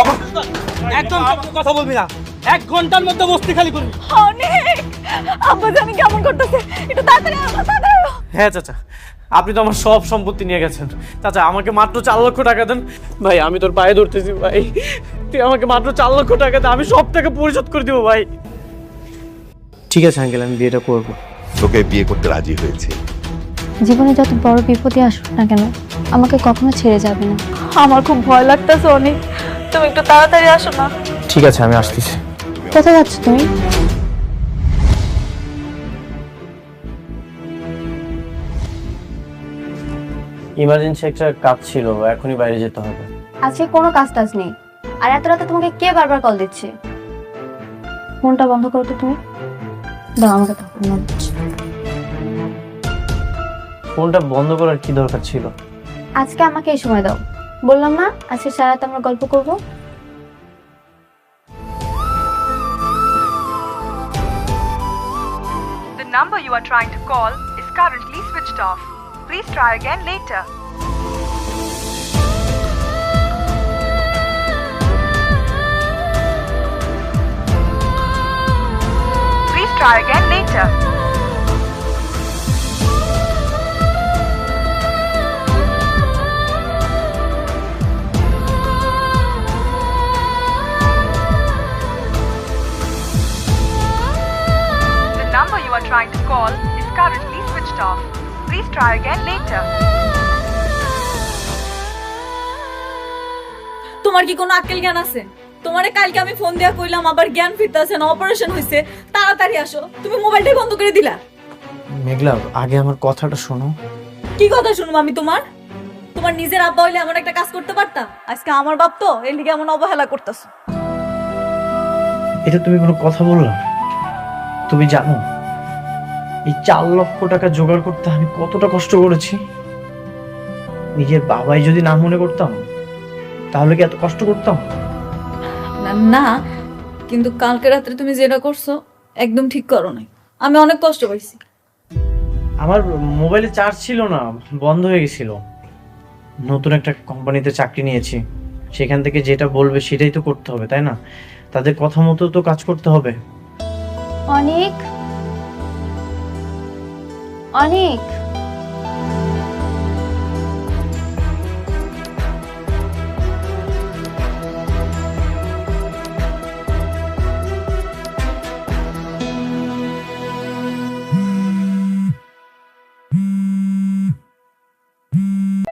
খবরদার একদম কথা বলবি না, 1 ঘন্টার মধ্যে বস্তি খালি করবি। অনেক আব্বা জানি কেমন করতেছে, একটু তাড়াতাড়ি আব্বা তাড়াতাড়ি। হ্যাঁ চাচা, আপনি তো আমার সব সম্পত্তি নিয়ে গেছেন। চাচা আমাকে মাত্র 4 লক্ষ টাকা দেন। ভাই আমি তোর পায়ে ধরতেছি ভাই, তুই আমাকে মাত্র 4 লক্ষ টাকা দে, আমি সব টাকা পরিশোধ করে দিব ভাই। ঠিক আছে আঙ্কেল, আমি বিয়েটা করবো। তোকে বিয়ে করতে রাজি হয়েছে। জীবনে যত বড় বিপদই আসুক না কেন, আমাকে কখনো ছেড়ে যাবে না। আমার খুব ভয় লাগতেছে অনেক, তুমি একটু তাড়াতাড়ি আসো না। ঠিক আছে আমি আসতেছি। কোথায় যাচ্ছ তুমি? ইমার্জেন্সি একটা কাজ ছিল, এখনই বাইরে যেতে হবে। আজকে কোনো কাজ টাজ নেই। আর এত রাতে তোমাকে কে বারবার কল দিচ্ছে? ফোনটা বন্ধ করো তো তুমি। দাও আমাকে তো ফোন দিচ্ছি। ফোনটা বন্ধ করার কি দরকার ছিল? আজকে আমাকে এই সময় দাও। বললাম না আজকে সারা রাত আমরা গল্প করব। The number you are trying to call is currently switched off. Please try again later. Please try again later. The number you are trying to call is currently switched off. Please try again later. তোমার কি কোনো আক্কেল জ্ঞান আছে? তোমারে কালকে আমি phone দিয়া কইলাম আবার জ্ঞান ফিরতাছে না, অপারেশন হইছে, তাড়াতাড়ি আসো। তুমি মোবাইলটাই বন্ধ করে দিলা। মেঘলা আগে আমার কথাটা শোনো। কি কথা শুনবো আমি তোমার? তোমার নিজের আব্বা হইলে এমন একটা কাজ করতে পারতা? আজকে আমার বাপ তো এর লিগে এমন অবহেলা করতেছো। এটা তুমি কোনো কথা বললা? তুমি জানো এই 4 লক্ষ টাকা জোগাড় করতে আমি কতটা কষ্ট করেছি? নিজের বাবাই যদি না মনে করতাম তাহলে কি এত কষ্ট করতাম? না না, কিন্তু কালকে রাত্রে তুমি যেটা করছো একদম ঠিক করো নাই। আমি অনেক কষ্ট পাইছি। আমার মোবাইলে চার্জ ছিল না, বন্ধ হয়ে গেছিল। নতুন একটা কোম্পানিতে চাকরি নিয়েছি, সেখান থেকে যেটা বলবে সেটাই তো করতে হবে, তাই না? তাদের কথা মতো তো কাজ করতে হবে। অনেক অনেক